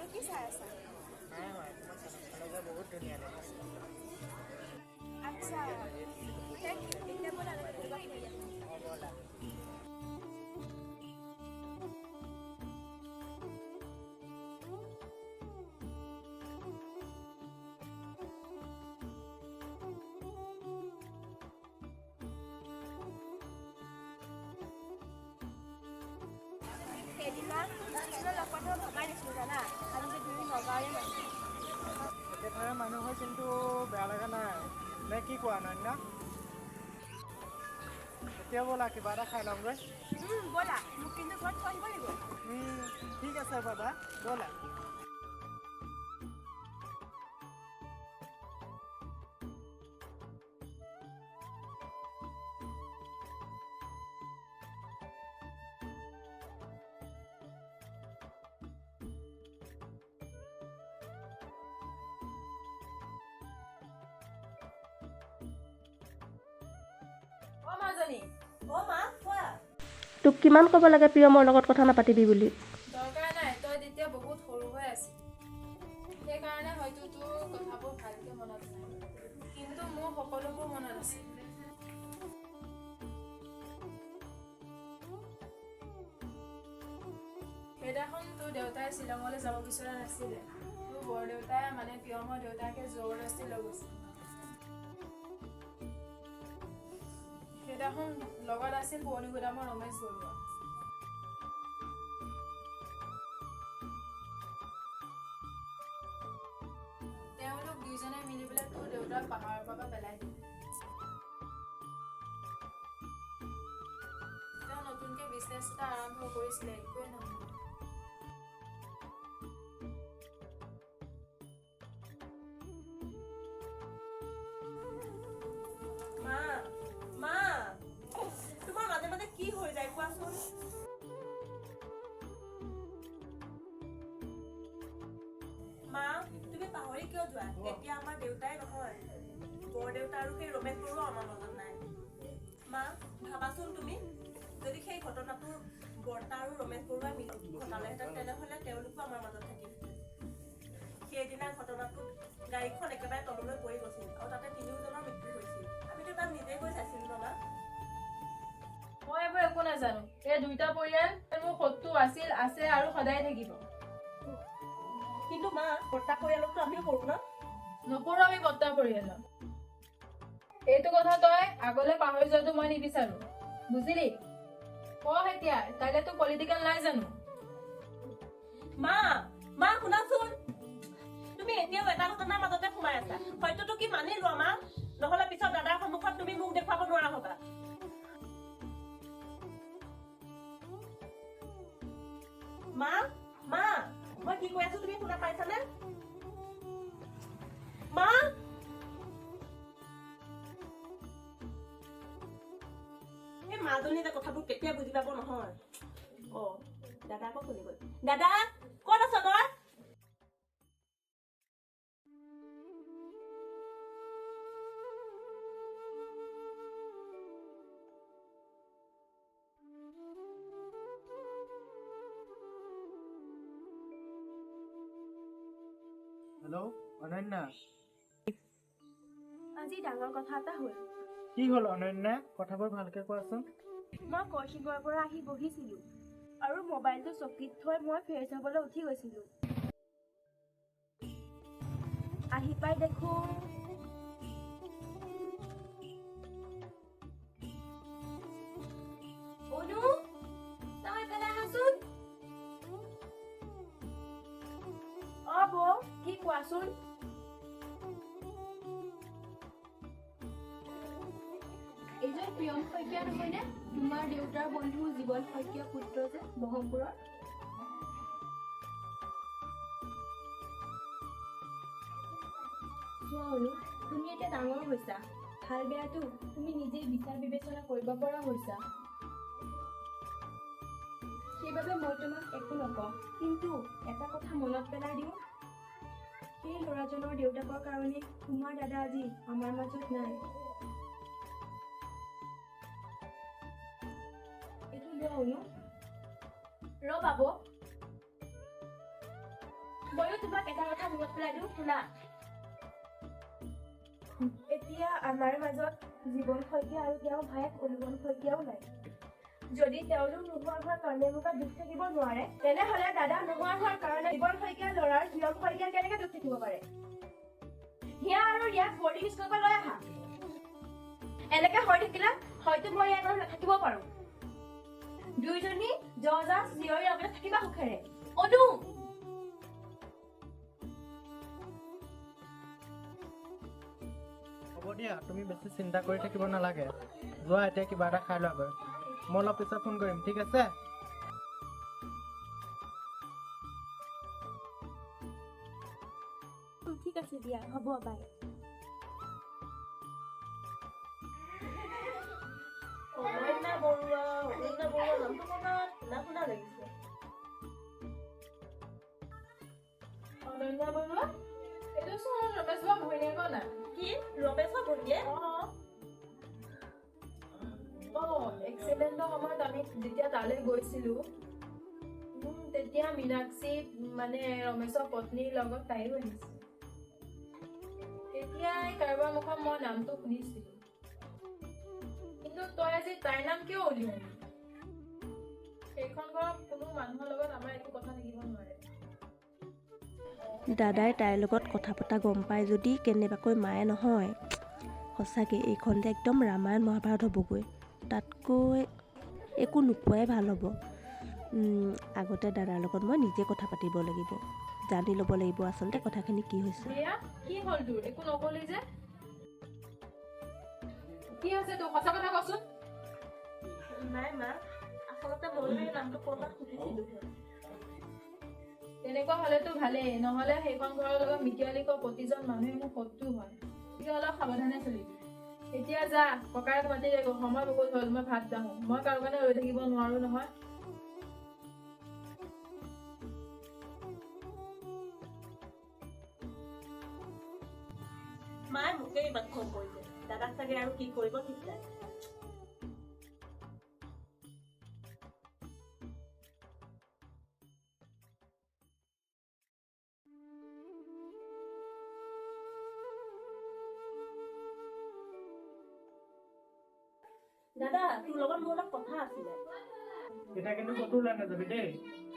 এইটো কি চাই আছা? নাই হয় তোমাৰ চাদৰখনৰ বহুত ধুনীয়া লাগিছে। আচ্ছা, থেংক ইউ। এতিয়া ব'লা কিবা ফুৰি আহোঁ। অঁ ব'লা। সেইদিনা স্কুলত লগ পোৱাটো ভবাই নাছিলোঁ জানা, আমি যে দুই নগাঁৱৰে মানুহ। একেঠাইৰ মানুহ হয় কিন্তু বেয়া লগা নাই নে কি কোৱা অনন্যা? এতিয়া ব'লা কিবা এটা খাই ল'মগৈ। ব'লা, মোক কিন্তু ঘৰত থৈ আহিব লাগিব। ঠিক আছে বাবা, ব'লা। তোক কিমান ক'ব লাগে প্ৰিয় মোৰ লগত কথা নাপাতিবি বুলি। দৰকাৰ নাই, তই তেতিয়া বহুত সৰু হৈ আছিলি, সেইকাৰণে হয়তো তোৰ কথাবোৰ ভালকৈ মনত নাই, কিন্তু মোৰ সকলোবোৰ মনত আছে। সেইদিনাখন তোৰ দেউতাই শ্বিলঙলৈ যাব বিচৰা নাছিলে, তোৰ বৰদেউতাই মানে প্ৰিয়মৰ দেউতাকে জবৰদস্তি লৈ গৈছিল। সেইদিনাখন লগত আছিল পুৰণি গুদামৰ ৰমেশ বৰুৱা। তেওঁলোক দুইজনে মিলি পেলাই তোৰ দেউতাক পাহাৰৰ পৰা পেলাই দিলে। তেওঁ নতুনকৈ বিজনেছ এটা আৰম্ভ কৰিছিলে, একোৱে নহ'ল। মা, তোমাৰ মাজে মাজে কি হৈ যায় কোৱাচোন? মা, তুমি পাহৰি কিয় যোৱা? এতিয়া আমাৰ দেউতাই নহয়, বৰদেউতা আৰু সেই ৰমেশ বৰুৱাও আমাৰ মাজত নাই। মা, ভাবাচোন তুমি, যদি সেই ঘটনাটো বৰ্তা আৰু ৰমেশ বৰুৱাই ঘটালেহেঁতেন তেনেহ'লে তেওঁলোকো আমাৰ মাজত থাকিল। সেইদিনা ঘটনাটোত গাড়ীখন একেবাৰে তললৈ পৰি গৈছিল আৰু তাতে তিনিওজনৰ মৃত্যু হৈছিল। আমিতো তাত নিজে গৈ চাইছিলো ন মা। মই এইবোৰ একো নাজানো। এই দুইটা পৰিয়াল মোৰ শত্ৰু আছিল, আছে আৰু সদায় থাকিব। কিন্তু মা, বৰ্তা পৰিয়ালকতো আমিও কৰো ন? নকৰো আমি বৰ্তা পৰিয়ালত। এইটো কথা তই আগলৈ পাহৰি যোৱাটো মই নিবিচাৰো, বুজিলি? এতিয়া কাইলৈ তো পলিটিকেল নাই জানো? মা শুনাচোন, তুমি এতিয়াও এটা ঘটনাৰ মাজতে সোমাই আছা। সত্যটো কি মানি লোৱা মা, নহলে পিছত দাদাৰ সন্মুখত তুমি মোক দেখুৱাব নোৱাৰা হবা। মা, মই কি কৈ আছো তুমি শুনা পাইছানে? মা, এই মাজনী যে কথাবোৰ কেতিয়া বুজি পাব নহয়। দাদা আকৌ শুনি গল। দাদা ক'ত আছ তই? হেল্ল' অনন্যা। আজি ডাঙৰ কথা এটা হ'ল। কি হ'ল অনন্যা? কথাবোৰ ভালকে কোৱাচোন। মই কৌশিকৰ পৰা আহি বহিছিলো আৰু মোবাইলটো চকীত থৈ মই ফ্ৰেছ হ'বলৈ উঠি গৈছিলো। আহি পাই দেখো অনু, তই পেলাই আহাচোন। বৌ, কি কোৱাচোন? এইজন প্ৰিয়ম শইকীয়া নহয়নে? তোমাৰ দেউতাৰ বন্ধু জীৱন শইকীয়া পুত্ৰ যে ব্ৰহ্মপুৰৰ। চোৱা অনু, তুমি এতিয়া ডাঙৰ হৈছা, ভাল বেয়াটো তুমি নিজেই বিচাৰ বিবেচনা কৰিব পৰা হৈছা। সেইবাবে মই তোমাক একো নকওঁ, কিন্তু এটা কথা মনত পেলাই দিওঁ, সেই ল'ৰাজনৰ দেউতাকৰ কাৰণে তোমাৰ দাদা আজি আমাৰ মাজত নাই। এইটো লোৱা অনু। ৰ বাবু, ময়ো তোমাক এটা কথা মনত পেলাই দিওঁ, শুনা। এতিয়া আমাৰ মাজত জীৱন শইকীয়া আৰু তেওঁৰ ভায়েক অনুপম শইকীয়াও নাই। যদি তেওঁলোক নোহোৱা হোৱাৰ কাৰণে মোক দুখ থাকিব নোৱাৰে, তেনেহলে দাদা নোহোৱা হোৱাৰ কাৰণে জীৱন শইকীয়া ল'ৰাৰ প্ৰিয়ম শইকীয়া কেনেকে দুখ থাকিব পাৰে? হিয়া আৰু ৰিয়াক বৰ্ডিং স্কুলৰ পৰা লৈ আহা। এনেকে হৈ থাকিলে হয়তো মই ইয়াত আৰু নাথাকিব পাৰো। দুইজনী যজা জীয়ৰীৰ লগতে থাকিবা সুখেৰে। অনু হ'ব দিয়া, তুমি বেছি চিন্তা কৰি থাকিব নালাগে। যোৱা এতিয়া কিবা এটা খাই লোৱাগৈ। মই অলপ পিছত ফোন কৰিম, ঠিক আছে? ঠিক আছে দিয়া, হ'ব বাই। অনন্যা বৰুৱা নামটো মনত শুনা লাগিছে। অনন্যা বৰুৱা? এইটো চোন ৰমেশ বাবুৰ ভৈনীয়েকৰ না। কি ৰমেশৰ ভনীয়েক? এক্সিডেণ্টৰ সময়ত আমি যেতিয়া তালৈ গৈছিলো, তেতিয়া মীনাক্ষী মানে ৰমেশৰ পত্নীৰ লগত তাইও আহিছিল। তেতিয়াই কাৰোবাৰ মুখত মই নামটো শুনিছিলো, কিন্তু তই আজি তাইৰ নাম কিয় উলিয়ালি? সেইখন ঘৰত কোনো মানুহৰ লগত আমাৰ একো কথা থাকিব নোৱাৰে। দাদাই তাইৰ লগত কথা পতা গম পাই যদি কেনেবাকৈ মায়ে নহয়, সঁচাকৈ এইখন যে একদম ৰামায়ণ মহাভাৰত হ'বগৈ। তাতকৈ একো নোপোৱাই ভাল হ'ব। আগতে দাদাৰ লগত মই নিজে কথা পাতিব লাগিব, জানি ল'ব লাগিব আচলতে কথাখিনি কি হৈছে। কি হ'ল তোৰ? একো নকলি যে? কি হৈছে তোৰ? সঁচা কথা কচোন। নাই মা, আচলতে ময়ো এই নামটো ক'ৰবাত শুনিছিলো। তেনেকুৱা হলেতো ভালেই, নহলে সেইখন ঘৰৰ লগত মিতিয়ালিকৰ প্ৰতিজন মানুহে মোৰ শত্ৰু হয়। এতিয়া অলপ সাৱধানে চলিবি। এতিয়া যা, ককায়েক মাতি লাগিব, সময় বহুত হ'ল, মই ভাত যাওঁ। মই কাৰো কাৰণে ৰৈ থাকিব নোৱাৰো নহয়। মায়ে মোকেই ইমান খং কৰিছে, দাদাক চাগে আৰু কি কৰিব ঠিক নাই। দাদা, তোৰ লগত মোৰ অলপ কথা আছিলে। এতিয়া কিন্তু ক'তো ওলাই নাযাবি দেই।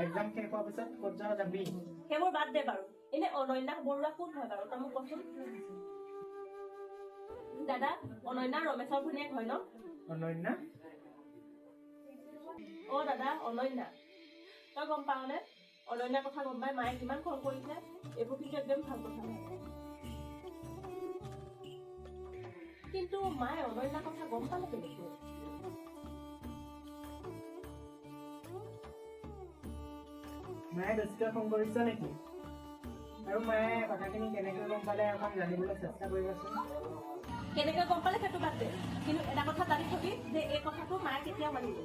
এক্সাম শেষ হোৱাৰ পিছত ক'ত যাৱ যাবি। সেইবোৰ বাদ দে বাৰু। এনে অনন্যা বৰুৱা কোন হয় বাৰু, তই মোক কচোন। দাদা, অনন্যা ৰমেশৰ ভনীয়েক হয় ন? অনন্যা? দাদা, অনন্যা। তই গম পাৱনে? অনন্যাৰ কথা গম পাই মায়ে কিমান খং কৰিছে। এইবোৰ কিন্তু একদম ভাল কথা নহয়। কিন্তু মায়ে অনন্যাৰ কথা গম পালে কেনেকৈ? মায়ে বেছিকৈ খং কৰিছে নেকি? আৰু মায়ে কথাখিনি কেনেকৈ গম পালে অকণ জানিবলৈ চেষ্টা কৰিবাচোন। কেনেকৈ গম পালে সেইটো বাদ দে, কিন্তু এটা কথা জানি থবি যে এই কথাটো মায়ে কেতিয়াও মানিব।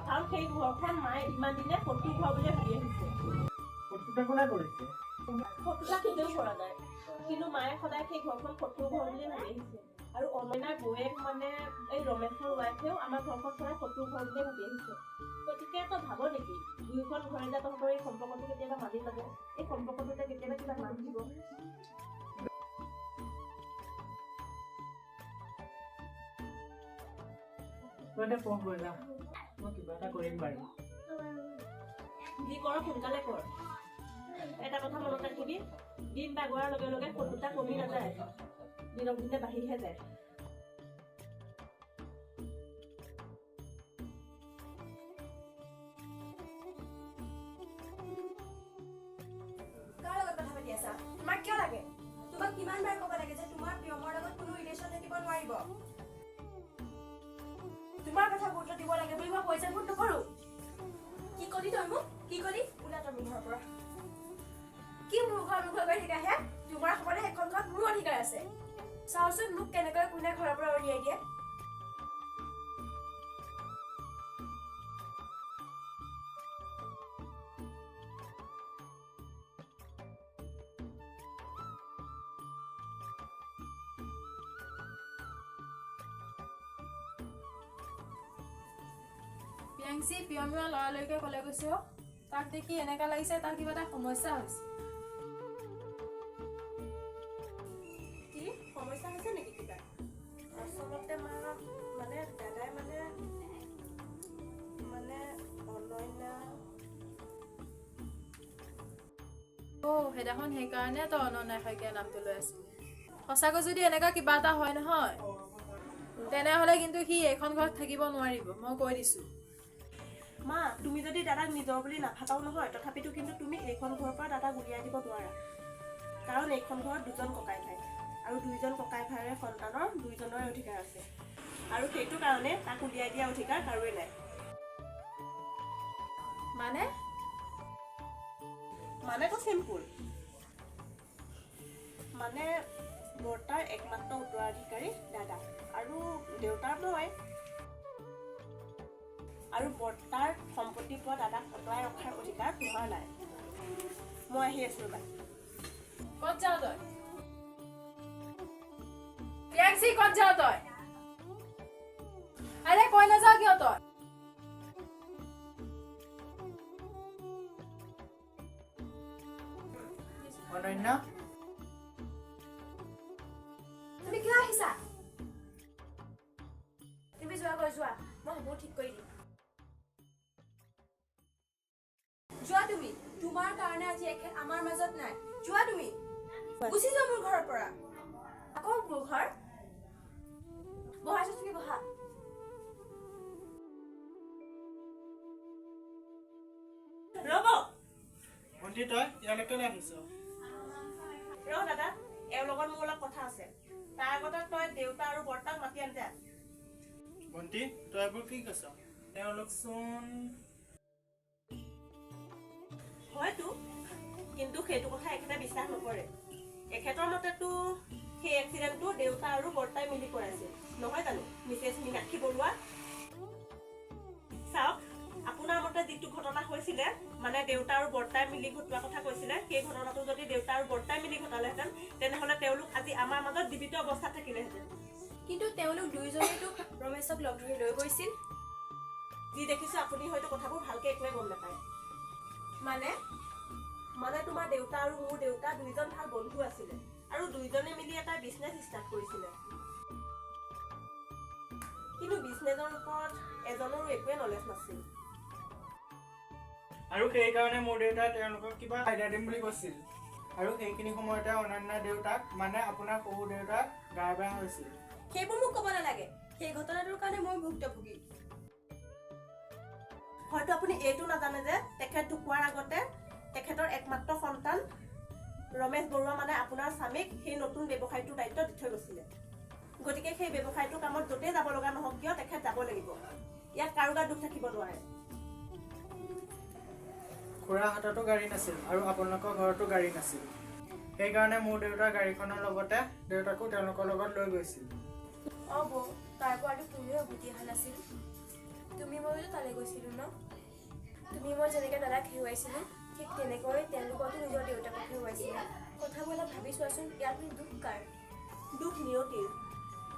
কাৰণ সেই ঘৰখন মায়ে ইমান দিনে শত্ৰু ঘৰ বুলি ভাবি আহিছে। শত্ৰুতা কোনে কৰিছে? শত্ৰুতা কেতিয়াও কৰা নাই, কিন্তু মায়ে সদায় সেই ঘৰখন শত্ৰু ঘৰ বুলি ভাবি আহিছে। আৰু অনন্যাৰ বৌয়েক মানে এই ৰমেশৰ ৱাইফেও আমাৰ ঘৰখন সদায় শত্ৰু ঘৰ বুলি ভাবি আহিছে। গতিকে তই ভাব নেকি দুয়োখন ঘৰে যে তহঁতৰ এই সম্পৰ্কটো কেতিয়াবা মানি ল'ব, এই সম্পৰ্কটোতে কেতিয়াবা কিবা মান দিব? তই এতিয়া ফোন কৰি যা, মই কিবা এটা কৰিম বাৰু। যি কৰ সোনকালে কৰ। এটা কথা মনত ৰাখিবি, দিন বাগৰাৰ লগে লগে শত্ৰুতা কমি নাযায়, দিনক দিনে বাঢ়িহে যায়। কাৰ লগত কথা পাতি আছা? তোমাক কিয় লাগে? তোমাক কিমান বাৰ ক'ব লাগে যে তোমাৰ প্ৰিয়মৰ লগত কোনো ৰিলেশ্যন থাকিব নোৱাৰিব? তোমাৰ কথা গুৰুত্ব দিব লাগে বুলি মই পইচা ভোট নকৰো। কি কলি তই মোক? কি কলি? ওলা তই মোৰ ঘৰৰ পৰা। কি মোৰ ঘৰ কৰি থাকা হে? তোমাৰ সমানে এখন ঘৰত মোৰ অধিকাৰ আছে। চাওচোন মোক কেনেকৈ কোনে ঘৰৰ পৰা উলিয়াই দিয়ে। প্ৰিয়াংশী, প্ৰিয়মীয়া লৰালৰিকে ক'লে গৈছে অ'। তাক দেখি এনেকা লাগিছে তাৰ কিবা এটা সমস্যা হৈছে। কি সমস্যা হৈছে নেকি কিবা? আচলতে মা মানে দাদাই মানে অনন্যা সেইদিনাখন সেইকাৰণে তই অনন্যা শইকীয়া নামটো লৈ আছিলি। সঁচাকৈ যদি এনেকুৱা কিবা এটা হয় নহয় তেনেহ'লে কিন্তু সি এইখন ঘৰত থাকিব নোৱাৰিব, মই কৈ দিছোঁ। মা তুমি যদি দাদাক নিজৰ বুলি নাভাবাও নহয়, তথাপিতো কিন্তু তুমি এইখন ঘৰৰ পৰা দাদাক উলিয়াই দিব নোৱাৰা। কাৰণ এইখন ঘৰত দুজন ককাই ভাই, আৰু দুইজন ককাই ভাইৰে সন্তানৰ দুইজনৰে অধিকাৰ আছে, আৰু সেইটো কাৰণে তাক উলিয়াই দিয়া অধিকাৰ কাৰোৱে নাই। মানেতো চিম্পুল, মানে বৰ্তাৰ একমাত্ৰ উত্তৰাধিকাৰী দাদা, আৰু দেউতাৰ মই, আৰু বৰ্তাৰ সম্পত্তিৰ পৰা দাদাক আঁতৰাই ৰখাৰ অধিকাৰ তোমাৰ নাই। মই আহি আছো ৰবা। ক'ত যাৱ তই? প্ৰিয়াংশী, ক'ত যাৱ তই? আৰে কৈ নাযাৱ কিয় তই? অনন্য, তুমি কিয় আহিছা? তুমি যোৱা, মই হ'ব ঠিক কৰি দিম। যোৱা তুমি, তোমাৰ কাৰণে আজি এখেত আমাৰ মাজত নাই। যোৱা তুমি, গুচি যোৱা মোৰ ঘৰৰ পৰা। আকৌ মোৰ ঘৰ বহাইছো, তুমি বহা। ৰব ভণ্টি তই ইয়ালৈকে আহিছ? ৰ দাদা, এওঁৰ লগত মোৰ অলপ কথা আছে। তাৰ আগতে তই দেউতা আৰু বৰ্তাক মাতি আনি যা। ভণ্টি তই এইবোৰ কি কৈছ? তেওঁলোকচোন হয়তো, কিন্তু সেইটো কথা এখেতে বিশ্বাস নকৰে। এখেতৰ মতেতো সেই এক্সিডেণ্টটো দেউতা আৰু বৰ্তাই মিলি কৰাইছিল, নহয় জানো মিছেছ মীনাক্ষী বৰুৱা? চাওক, আপোনাৰ মতে যিটো ঘটনা হৈছিলে, মানে দেউতা আৰু বৰ্তাই মিলি ঘটোৱা কথা কৈছিলে, সেই ঘটনাটো যদি দেউতা আৰু বৰ্তাই মিলি ঘটালেহেঁতেন তেনেহ'লে তেওঁলোক আজি আমাৰ মাজত জীৱিত অৱস্থাত থাকিলেহেঁতেন। কিন্তু তেওঁলোক দুয়োজনেতো ৰমেশক লগ ধৰি লৈ গৈছিল। যি দেখিছো আপুনি হয়তো কথাবোৰ ভালকে একোৱে গম নাপায়। মানে তোমাৰ দেউতা আৰু মোৰ দেউতা দুইজন ভাল বন্ধু আছিলে, আৰু দুইজনে মিলি এটা বিজনেছ ষ্টাৰ্ট কৰিছিলে। কিন্তু বিজনেছৰ ওপৰত এজনৰো একোৱে নলেজ নাছিল। আৰু সেইকাৰণে মোৰ দেউতাই তেওঁলোকক কিবা আইডিয়া দিম বুলি কৈছিল, আৰু সেইখিনি সময়তে অনন্যা দেউতাক, মানে আপোনাৰ শহুৰ দেউতাক গা বেয়া হৈছিল। সেইবোৰ মোক ক'ব নালাগে, সেই ঘটনাটোৰ কাৰণে মই ভুক্তভোগী। হয়তো আপুনি এইটো নাজানে যে তেখেত ঢুকোৱাৰ আগতে তেখেতৰ একমাত্ৰ সন্তান ৰমেশ বৰুৱা, মানে আপোনাৰ স্বামীক সেই নতুন ব্যৱসায়টোৰ দায়িত্ব দি থৈ গৈছিলে। গতিকে সেই ব্যৱসায়টোৰ কামত য'তেই যাব লগা নহওক কিয় তেখেত যাব লাগিব। ইয়াত কাৰো গাত দুখ থাকিব নোৱাৰে। খুৰা হাততো গাড়ী নাছিল, আৰু আপোনালোকৰ ঘৰতো গাড়ী নাছিল। সেইকাৰণে মোৰ দেউতাৰ গাড়ীখনৰ লগতে দেউতাকো তেওঁলোকৰ লগত লৈ গৈছিল। বৌ, তাৰ পৰাতো কোনোৱে উভতি অহা নাছিল। তুমি মইতো তালৈ গৈছিলো ন? তুমি মই যেনেকৈ দাদাক হেৰুৱাইছিলো, ঠিক তেনেকৈ তেওঁলোকতো নিজৰ দেউতাকক হেৰুৱাইছিলে। কথাবোৰ অলপ ভাবি চোৱাচোন, ইয়াত দুখ কাৰ? দুখ নিয়তিৰ।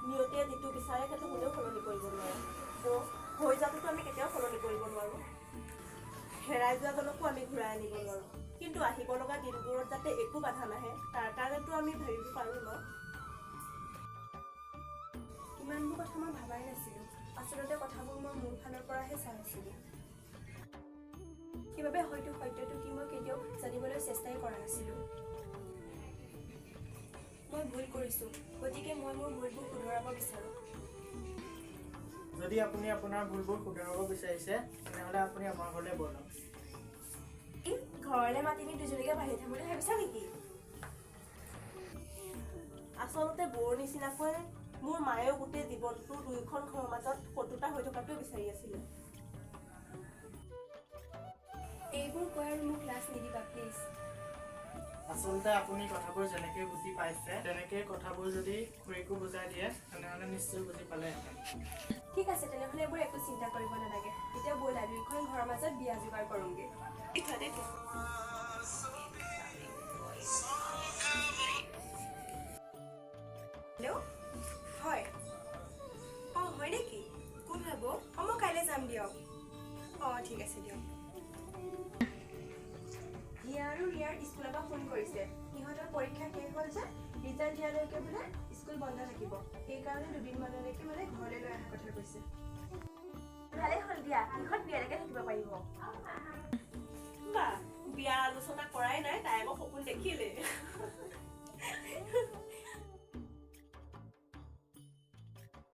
নিয়তিয়ে যিটো বিচাৰে সেইটো কোনেও সলনি কৰিব নোৱাৰে। হৈ যোৱাটোতো আমি কেতিয়াও সলনি কৰিব নোৱাৰোঁ। হেৰাই যোৱাজনকো আমি ঘূৰাই আনিব নোৱাৰোঁ। কিন্তু আহিব লগা দিনবোৰত যাতে একো বাধা নাহে, তাৰ কাৰণেতো আমি ভাবিব পাৰোঁ ন? ইমানবোৰ কথা মই ভাবাই নাছিলোঁ। আচলতে কথাবোৰ মই মোৰ ফালৰ পৰাহে চাই আছিলোঁ। সেইবাবে হয়তো সত্যটো কি মই কেতিয়াও জানিবলৈ চেষ্টাই কৰা নাছিলোঁ। মই ভুল কৰিছোঁ, গতিকে মই মোৰ ভুলবোৰ শুধৰাব বিচাৰোঁ। যদি আপুনি আপোনাৰ ভুলবোৰ শুধৰাব বিচাৰিছে তেনেহ'লে আপুনি আমাৰ ঘৰলৈ বলক। ঘৰলৈ মাতি নি দুজনীকে বাঢ়ি থাকোঁ বুলি ভাবিছা নেকি? আচলতে বৰ নিচিনাকৈ মোৰ মায়েও গোটেই জীৱনটো দুয়োখন ঘৰৰ মাজত শত্ৰুতা হৈ থকাটোৱে বিচাৰি আছিলে। এইবোৰ কৈ আৰু মোক লাজ নিদিবা প্লিজ। আচলতে আপুনি কথাবোৰ যেনেকৈ বুজি পাইছে তেনেকৈ কথাবোৰ যদি খুৰীকো বুজাই দিয়ে তেনেহ'লে নিশ্চয় বুজি পালেহেঁতেন। ঠিক আছে, তেনেহ'লে এইবোৰ একো চিন্তা কৰিব নালাগে। এতিয়া ব'লা দুয়োখন ঘৰৰ মাজত বিয়া যোগাৰ কৰোঁগৈ। হেল্ল', হয়। হয় নেকি? কোন হ'ব? মই কাইলৈ যাম দিয়ক। ঠিক আছে দিয়ক। কৰিছে সিহঁতৰ পৰীক্ষা শেষ হ'ল যে ৰিজাল্ট দিয়ালৈকে বোলে স্কুল বন্ধ থাকিব সেইকাৰণে দুদিনমানলৈকে মানে ঘৰলৈ লৈ অহাৰ কথা কৈছে ভালেই হ'ল দিয়া সিহঁত বিয়ালৈকে থাকিব পাৰিব বা বিয়াৰ আলোচনা কৰাই নাই তাই আকৌ সপোন দেখিলে